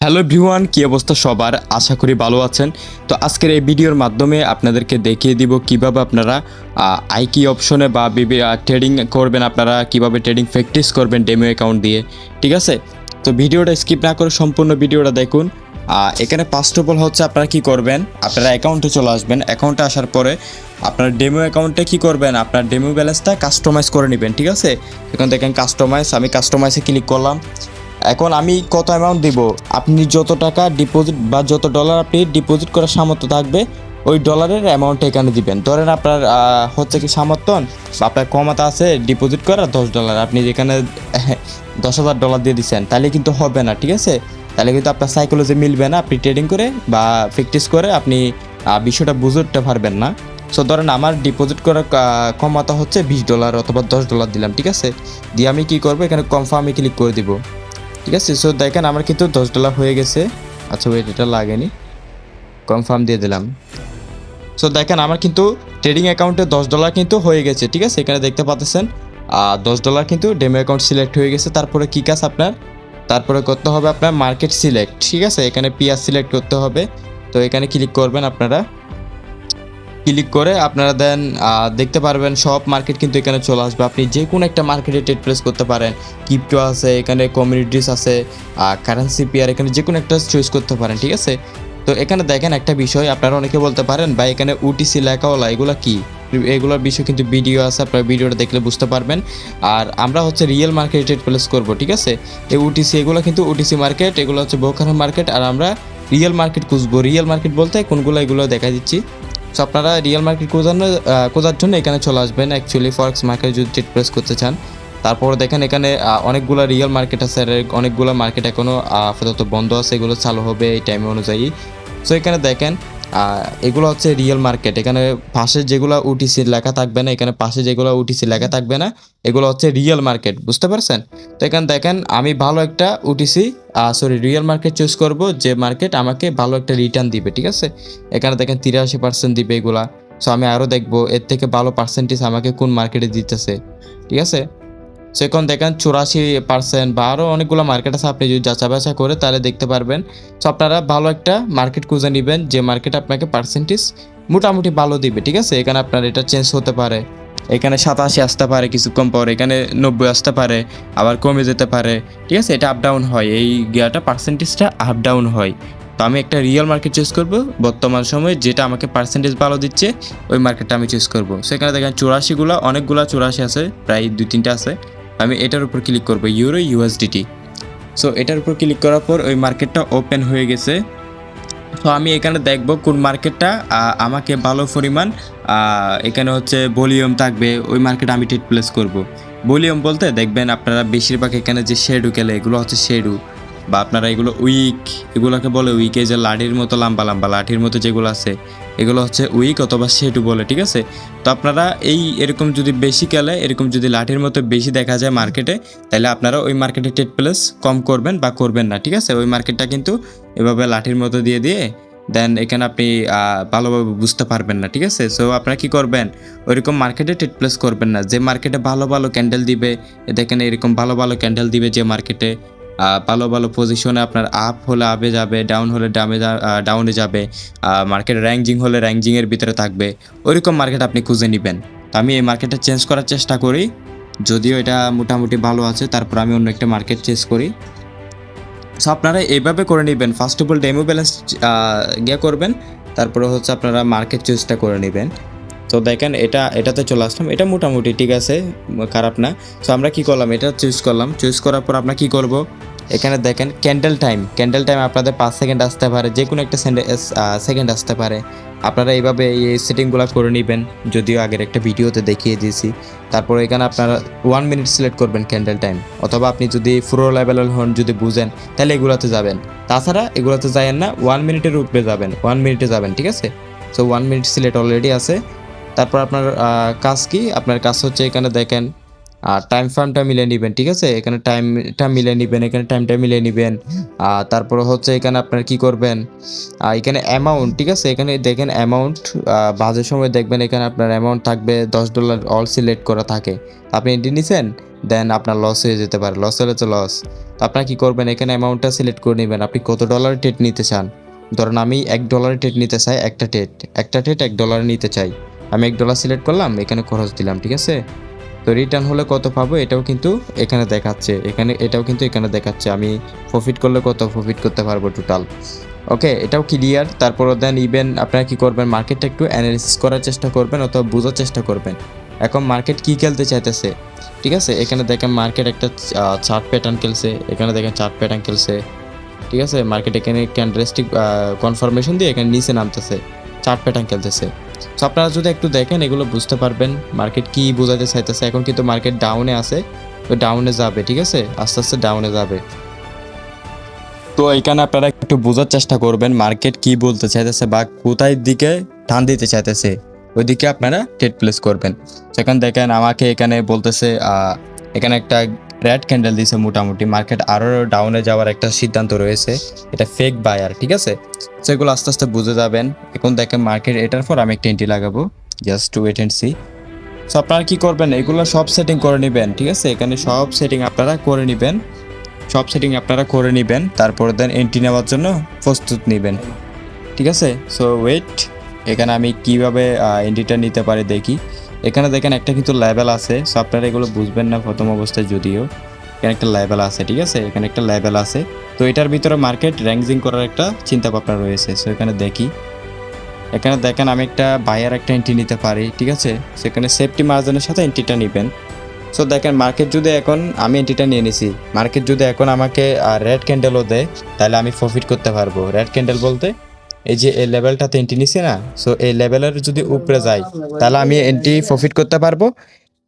Hello everyone, কি অবস্থা সবার? আশা করি ভালো আছেন। তো আজকের এই ভিডিওর মাধ্যমে আপনাদেরকে দেখিয়ে দিব কিভাবে আপনারা আইকি অপশনে বা ট্রেডিং করবেন, আপনারা কিভাবে ট্রেডিং প্র্যাকটিস করবেন ডেমো অ্যাকাউন্ট দিয়ে। ঠিক আছে, তো ভিডিওটা স্কিপ না করে সম্পূর্ণ ভিডিওটা দেখুন। এখানে ফার্স্ট অফ অল হচ্ছে আপনারা কি করবেন, আপনারা অ্যাকাউন্টে চলে আসবেন। অ্যাকাউন্টে আসার পরে আপনার ডেমো অ্যাকাউন্টে কি করবেন, আপনার ডেমো ব্যালেন্সটা কাস্টমাইজ করে নেবেন। ঠিক আছে, এখন দেখেন কাস্টমাইজ, আমি কাস্টমাইজে ক্লিক করলাম। এখন আমি কত অ্যামাউন্ট দিব, আপনি যত টাকা ডিপোজিট বা যত ডলার আপনি ডিপোজিট করার সামর্থ্য থাকবে ওই ডলারের অ্যামাউন্ট এখানে দিবেন। ধরেন আপনার হচ্ছে কি সামর্থ্য বা আপনার ক্ষমতা আছে ডিপোজিট করা $10, আপনি যেখানে $10,000 দিয়ে দিচ্ছেন, তাহলে কিন্তু হবে না। ঠিক আছে, তাহলে কিন্তু আপনার সাইকোলজি মিলবে না, আপনি ট্রেডিং করে বা প্র্যাকটিস করে আপনি বিষয়টা বুঝে উঠতে পারবেন না। সো ধরেন আমার ডিপোজিট করার ক্ষমতা হচ্ছে $20 অথবা $10 দিলাম। ঠিক আছে, দিয়ে আমি কি করবো, এখানে কনফার্মে ক্লিক করে দিব। ঠিক আছে, সো দেখেন আমার কিন্তু $10 হয়ে গেছে। আচ্ছা ওয়েট, এটা লাগেনি, কনফার্ম দিয়ে দিলাম। সো দেখেন আমার কিন্তু ট্রেডিং অ্যাকাউন্টে $10 কিন্তু হয়ে গেছে। ঠিক আছে, এখানে দেখতে পাচ্ছেন $10 কিন্তু ডেমো অ্যাকাউন্ট সিলেক্ট হয়ে গেছে। তারপরে কী কাজ আপনার, তারপরে করতে হবে আপনার মার্কেট সিলেক্ট। ঠিক আছে, এখানে পিআর সিলেক্ট করতে হবে। তো এখানে ক্লিক করবেন, আপনারা ক্লিক করে আপনারা দেন দেখতে পারবেন সব মার্কেট কিন্তু এখানে চলে আসবে। আপনি যে কোনো একটা মার্কেটে ট্রেড প্লেস করতে পারেন। ক্রিপ্টো আছে, এখানে কমিউনিটিস আছে, কারেন্সি পেয়ার, এখানে যে কোনো একটা চয়েস করতে পারেন। ঠিক আছে, তো এখানে দেখেন একটা বিষয়, আপনারা অনেকে বলতে পারেন ভাই এখানে UTC লেখাওয়ালা এগুলো কি, এগুলোর বিষয় কিন্তু ভিডিও আছে, আপনার ভিডিওটা দেখলে বুঝতে পারবেন। আর আমরা হচ্ছে রিয়েল মার্কেটে ট্রেড প্লেস করবো। ঠিক আছে, এই UTC এগুলো কিন্তু UTC মার্কেট, এগুলো হচ্ছে ব্রোকার মার্কেট, আর আমরা রিয়েল মার্কেট খুঁজবো। রিয়েল মার্কেট বলতে কোনগুলো, এগুলো দেখা দিচ্ছি। সো আপনারা রিয়েল মার্কেট খোঁজার জন্য এখানে চলে আসবেন। অ্যাকচুয়ালি ফরেক্স মার্কেট যদি ট্রেড প্লেস করতে চান, তারপরে দেখেন এখানে অনেকগুলো রিয়েল মার্কেট আছে, আর অনেকগুলো মার্কেট এখনও আপাতত বন্ধ আছে, এগুলো চালু হবে এই টাইম অনুযায়ী। সো এখানে দেখেন এগুলো হচ্ছে রিয়েল মার্কেট। এখানে পাশে যেগুলো UTC লেখা থাকবে না, এখানে পাশে যেগুলো UTC লেখা থাকবে না, এগুলো হচ্ছে রিয়েল মার্কেট, বুঝতে পারছেন? তো এখানে দেখেন আমি ভালো একটা রিয়েল মার্কেট চুজ করব, যে মার্কেট আমাকে ভালো একটা রিটার্ন দিবে। ঠিক আছে, এখানে দেখেন 83% দিবে এগুলা। সো আমি আরও দেখবো এর থেকে ভালো পার্সেন্টেজ আমাকে কোন মার্কেটে দিতেছে। ঠিক আছে, সো এখন দেখেন 84% বা আরও অনেকগুলো মার্কেট আছে, আপনি যদি যাচাই বাছাই করে তাহলে দেখতে পারবেন। সো আপনারা ভালো একটা মার্কেট খুঁজে নেবেন, যে মার্কেট আপনাকে পার্সেন্টেজ মোটামুটি ভালো দিবে। ঠিক আছে, এখানে আপনার এটা চেঞ্জ হতে পারে, এখানে 87 আসতে পারে, কিছুক্ষণ পর এখানে 90 আসতে পারে, আবার কমে যেতে পারে। ঠিক আছে, এটা আপ ডাউন হয়, এই গিয়াটা পার্সেন্টেজটা আপ ডাউন হয়। তো আমি একটা রিয়েল মার্কেট চুজ করব বর্তমান সময়ে, যেটা আমাকে পার্সেন্টেজ ভালো দিচ্ছে ওই মার্কেটটা আমি চুজ করব। সেখানে দেখেন 84গুলো, অনেকগুলো 84 আছে, প্রায় 2-3টা আছে। আমি এটার উপর ক্লিক করব, ইউরো USDT। সো এটার উপর ক্লিক করার পর ওই মার্কেটটা ওপেন হয়ে গেছে। তো আমি এখানে দেখব কোন মার্কেটটা আমাকে ভালো পরিমাণ এখানে হচ্ছে ভলিউম থাকবে, ওই মার্কেটে আমি ট্রেড প্লেস করব। ভলিউম বলতে দেখবেন আপনারা বেশিরভাগ এখানে যে শেডু খেলে, এগুলো হচ্ছে শেডু, বা আপনারা এগুলো উইক, এগুলোকে বলে উইকে, যে লাঠির মতো লম্বা লম্বা লাঠির মতো যেগুলো আছে, এগুলো হচ্ছে উইক অথবা শেডু বলে। ঠিক আছে, তো আপনারা এরকম যদি বেশি খেলে, এরকম যদি লাঠির মতো বেশি দেখা যায় মার্কেটে, তাহলে আপনারা ওই মার্কেটে ট্রেড প্লেস কম করবেন বা করবেন না। ঠিক আছে, ওই মার্কেটটা কিন্তু এভাবে লাঠির মতো দিয়ে দেন এখানে আপনি ভালোভাবে বুঝতে পারবেন না। ঠিক আছে, সো আপনারা কি করবেন, ওইরকম মার্কেটে ট্রেড প্লেস করবেন না। যে মার্কেটে ভালো ভালো ক্যান্ডেল দিবে, দেখেন এরকম ভালো ভালো ক্যান্ডেল দিবে, যে মার্কেটে ভালো ভালো পজিশনে আপনার আপ হলে আপে যাবে, ডাউন হলে ডাউনে যাবে, মার্কেট র্যাঙ্কিং হলে র্যাঙ্কিংয়ের ভিতরে থাকবে, ওইরকম মার্কেট আপনি খুঁজে নেবেন। তো আমি এই মার্কেটটা চেঞ্জ করার চেষ্টা করি, যদিও এটা মোটামুটি ভালো আছে, তারপর আমি অন্য একটা মার্কেট চেঞ্জ করি। সো আপনারা এইভাবে করে নেবেন, first of all demo balance করবেন, তারপরে হচ্ছে আপনারা মার্কেট চুজটা করে নেবেন। তো দেখেন এটাতে চলে আসলাম, এটা মোটামুটি ঠিক আছে, খারাপ না। সো আমরা কি করলাম, এটা চুজ করলাম, চুজ করার পর আমরা কি করব, এখানে দেখেন ক্যান্ডেল টাইম আপনাদের 5 সেকেন্ড আসতে পারে, যে কোনো একটা সেকেন্ড আসতে পারে। আপনারা এইভাবে এই সেটিংগুলো করে নেবেন, যদিও আগের একটা ভিডিওতে দেখিয়ে দিয়েছি। তারপর এখানে আপনারা 1 মিনিট সিলেক্ট করবেন ক্যান্ডেল টাইম, অথবা আপনি যদি প্রো লেভেলের হন, যদি বুঝেন, তাহলে এগুলোতে যাবেন। তাছাড়া এগুলোতে যাবেন না, 1 মিনিটের উপরে যাবেন, 1 মিনিটে যাবেন। ঠিক আছে, সো 1 মিনিট সিলেক্ট অলরেডি আছে। তারপর আপনার কাজ কি, আপনার কাজ হচ্ছে এখানে দেখেন টাইম ফার্মটা মিলিয়ে নেবেন, ঠিক আছে? এখানে টাইমটা মিলিয়ে নেবেন, এখানে টাইমটা মিলিয়ে নেবেন। তারপরে হচ্ছে এখানে আপনারা কি করবেন, এখানে অ্যামাউন্ট, ঠিক আছে? এখানে দেখেন অ্যামাউন্ট, বাজের সময় দেখবেন এখানে আপনার অ্যামাউন্ট থাকবে $10 অল সিলেক্ট করা থাকে। আপনি এন্ট্রি নিছেন, দেন আপনার লস হয়ে যেতে পারে, লস হলে তো লস। তো আপনারা কি করবেন, এখানে অ্যামাউন্টটা সিলেক্ট করে নেবেন, আপনি কত ডলার ট্রেড নিতে চান। ধরুন আমি $1 ট্রেড নিতে চাই, একটা ট্রেড $1 নিতে চাই। আমি $1 সিলেক্ট করলাম, এখানে খরচ দিলাম, ঠিক আছে? তো রিটার্ন হলে কত পাবো এটাও কিন্তু এখানে দেখাচ্ছে, এটাও কিন্তু এখানে দেখাচ্ছে আমি প্রফিট করলে কত প্রফিট করতে পারবো টোটাল। ওকে, এটাও ক্লিয়ার। তারপর দেন ইভেন আপনারা কি করবেন, মার্কেটটা একটু অ্যানালিসিস করার চেষ্টা করবেন অথবা বোঝার চেষ্টা করবেন এখন মার্কেট কি খেলতে চাইতেছে, ঠিক আছে? এখানে দেখেন মার্কেট একটা চার্ট প্যাটার্ন খেলছে, এখানে দেখেন চার্ট প্যাটার্ন খেলছে, ঠিক আছে? মার্কেট এখানে ক্যান্ডেলস্টিক কনফার্মেশন দিয়ে এখানে নিচে নামতেছে, চার্ট প্যাটার্ন খেলতেছে। সো আপনারা যদি একটু দেখেন এগুলো বুঝতে পারবেন মার্কেট কি বোঝাতে চাইতেছে। এখন কিন্তু মার্কেট ডাউনে আছে, তো ডাউনে যাবে, ঠিক আছে? আস্তে আস্তে ডাউনে যাবে। তো এখানে আপনারা একটু বোঝার চেষ্টা করবেন মার্কেট কি বলতে চাইতেছে বা কোথায় দিকে টান দিতে চাইতেছে, ওইদিকে আপনারা ট্রেড প্লেস করবেন। সেখানে দেখেন আমাকে এখানে বলতেছে এখানে একটা রেড ক্যান্ডেল দিয়েছে, মোটামুটি মার্কেট আরও ডাউনে যাওয়ার একটা সিদ্ধান্ত রয়েছে, এটা ফেক বায়ার, ঠিক আছে? সেগুলো আস্তে আস্তে বুঝে যাবেন। এখন দেখেন মার্কেট এটার পর আমি একটা এন্ট্রি লাগাবো, just to wait and see. So আপনারা কী করবেন, এগুলো সব সেটিং করে নেবেন, ঠিক আছে? এখানে সব সেটিং আপনারা করে নেবেন, তারপর দেন এন্ট্রি নেওয়ার জন্য প্রস্তুত নেবেন, ঠিক আছে? সো ওয়েট, এখানে আমি কিভাবে এন্ট্রিটা নিতে পারি দেখি। এখানে দেখেন একটা কিন্তু লেভেল আছে, সো আপনারা এগুলো বুঝবেন না প্রথম অবস্থায়, যদিও এখানে একটা লেভেল আছে, ঠিক আছে? এখানে একটা লেভেল আছে, তো এটার ভিতরে মার্কেট র্যাঙ্কিং করার একটা চিন্তা ভাবনা রয়েছে। সো এখানে দেখি, এখানে দেখেন আমি একটা বায়ার একটা এন্ট্রি নিতে পারি, ঠিক আছে? সেখানে সেফটি মার্জিনের সাথে এন্ট্রিটা নেবেন। সো দেখেন মার্কেট যদি এখন আমি এন্ট্রিটা নিয়ে নিছি, মার্কেট যদি এখন আমাকে রেড ক্যান্ডেলও দেয় তাহলে আমি প্রফিট করতে পারবো। রেড ক্যান্ডেল বলতে এই যে এই লেভেলটাতে এন্ট্রি নিছি না, সো এই লেভেলের যদি উপরে যায় তাহলে আমি এন্ট্রি প্রফিট করতে পারবো,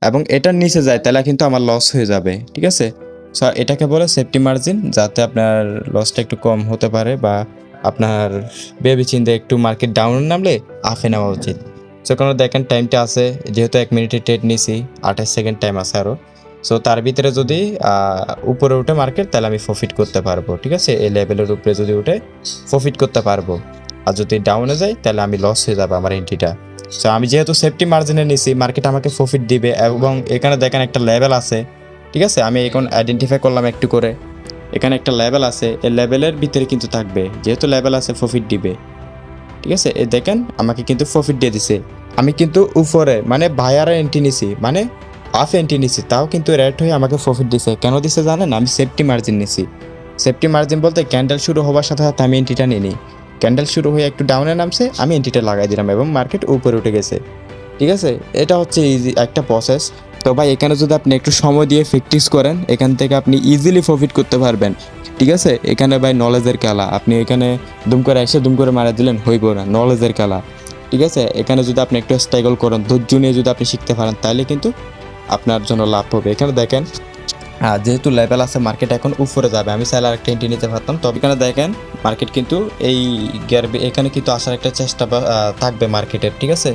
এবং এটার নিচে যায় তাহলে কিন্তু আমার লস হয়ে যাবে, ঠিক আছে? সো এটাকে বলে সেফটি মার্জিন, যাতে আপনার লসটা একটু কম হতে পারে বা আপনার ভেবে চিন্তে একটু মার্কেট ডাউন নামলে আফে নেওয়া উচিত। সেখানে দেখেন টাইমটা আছে, যেহেতু 1 মিনিটের ট্রেড নিছি, 28 সেকেন্ড টাইম আছে আরও। সো তার ভিতরে যদি উপরে উঠে মার্কেট তাহলে আমি প্রফিট করতে পারবো, ঠিক আছে? এই লেভেলের উপরে যদি উঠে প্রফিট করতে পারবো, আর যদি ডাউনে যায় তাহলে আমি লস হয়ে যাবে আমার এন্ট্রিটা। সো আমি যেহেতু সেফটি মার্জিনে নিছি, মার্কেট আমাকে প্রফিট দিবে, এবং এখানে দেখেন একটা লেভেল আছে, ঠিক আছে? আমি এখন আইডেন্টিফাই করলাম একটু করে, এখানে একটা লেভেল আছে, এই লেভেলের ভিতরে কিন্তু থাকবে, যেহেতু লেভেল আছে প্রফিট দিবে, ঠিক আছে? এই দেখেন আমাকে কিন্তু প্রফিট দিয়ে দিছে, আমি কিন্তু উপরে মানে বায়ারে এন্ট্রি নিছি, মানে হাফ এন্ট্রি নিছি, তাও কিন্তু রেড হয়ে আমাকে প্রফিট দিছে। কেন দিছে জানেন? আমি সেফটি মার্জিন নিছি। সেফটি মার্জিন বলতে ক্যান্ডেল শুরু হওয়ার সাথে সাথে আমি এন্ট্রিটা নিয়ে নিই, ক্যান্ডেল শুরু হয়ে একটু ডাউনে নামছে, আমি এন্ট্রিটা লাগাই দিলাম এবং মার্কেট উপরে উঠে গেছে, ঠিক আছে? এটা হচ্ছে ইজি একটা প্রসেস। তো ভাই এখানে যদি আপনি একটু সময় দিয়ে প্র্যাকটিস করেন, এখান থেকে আপনি ইজিলি প্রফিট করতে পারবেন, ঠিক আছে? এখানে ভাই নলেজের খেলা, আপনি এখানে দুম করে এসে দুম করে মারা দিলেন হইব না, নলেজের খেলা, ঠিক আছে? এখানে যদি আপনি একটু স্ট্রাগল করেন, ধৈর্য নিয়ে যদি আপনি শিখতে পারেন, তাহলে কিন্তু আপনার জন্য লাভ হবে। এখানে দেখেন যেহেতু লেভেল আছে, মার্কেট এখন উপরে যাবে, আমি চাইলে আরেকটা এন্ট্রি নিতে পারতাম। তবে এখানে দেখেন মার্কেট কিন্তু এই এখানে কিন্তু আসার একটা চেষ্টা থাকবে মার্কেটের, ঠিক আছে?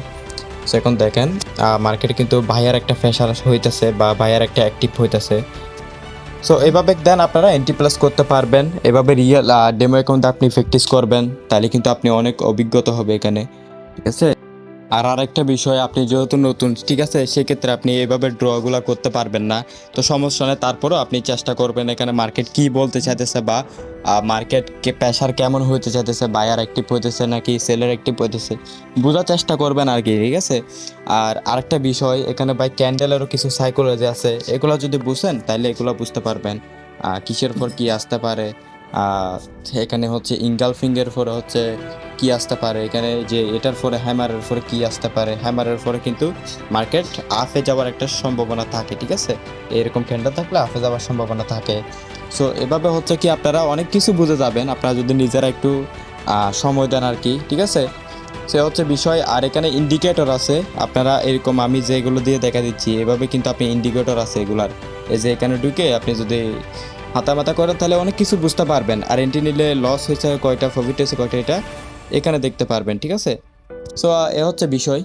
সো এখন দেখেন মার্কেটে কিন্তু বায়ার একটা প্রেশার হইতেছে বা বায়ার একটা অ্যাক্টিভ হইতেছে। সো এভাবে দেন আপনারা এন্ট্রি প্লাস করতে পারবেন, এভাবে রিয়েল ডেমো অ্যাকাউন্টে আপনি প্র্যাকটিস করবেন, তাহলে কিন্তু আপনি অনেক অভিজ্ঞতা হবে এখানে, ঠিক আছে? আর আরেকটা বিষয়, আপনি যেহেতু নতুন, ঠিক আছে, সেক্ষেত্রে আপনি এইভাবে ড্রগুলো করতে পারবেন না, তো সমস্যা নেই, তারপরেও আপনি চেষ্টা করবেন এখানে মার্কেট কি বলতে চাইতেছে বা মার্কেটকে প্রেশার কেমন হইতে চাইতেছে, বায়ার অ্যাক্টিভ হইতেছে নাকি সেলের অ্যাক্টিভ হইতেছে, বোঝার চেষ্টা করবেন আর কি, ঠিক আছে? আর আরেকটা বিষয়, এখানে ভাই ক্যান্ডেলেরও কিছু সাইকোলজি আছে, এগুলো যদি বুঝেন তাহলে এগুলো বুঝতে পারবেন কিসের পর কি আসতে পারে। এখানে হচ্ছে ইনগালফিংয়ের পরে হচ্ছে কি আসতে পারে, এখানে যে এটার পরে হ্যামারের পরে কি আসতে পারে, হ্যামারের পরে কিন্তু মার্কেট আফে যাওয়ার একটা সম্ভাবনা থাকে, ঠিক আছে? এরকম ক্যান্ডেল থাকলে আফে যাওয়ার সম্ভাবনা থাকে। সো এভাবে হচ্ছে কি আপনারা অনেক কিছু বুঝে যাবেন, আপনারা যদি নিজেরা একটু সময় দেন আর কি, ঠিক আছে? সে হচ্ছে বিষয়। আর এখানে ইন্ডিকেটর আছে, আপনারা এরকম আমি যেগুলো দিয়ে দেখা দিচ্ছি এভাবে কিন্তু আপনি ইন্ডিকেটর আছে এগুলার, এই যে এখানে ঢুকে আপনি যদি হাতামাতা করেন তাহলে অনেক কিছু বুঝতে পারবেন। আর এন্ট্রি নিলে লস হয়েছে কয়টা, প্রফিট হয়েছে কয়টা, এটা এখানে দেখতে পারবেন, ঠিক আছে? সো এ হচ্ছে বিষয়।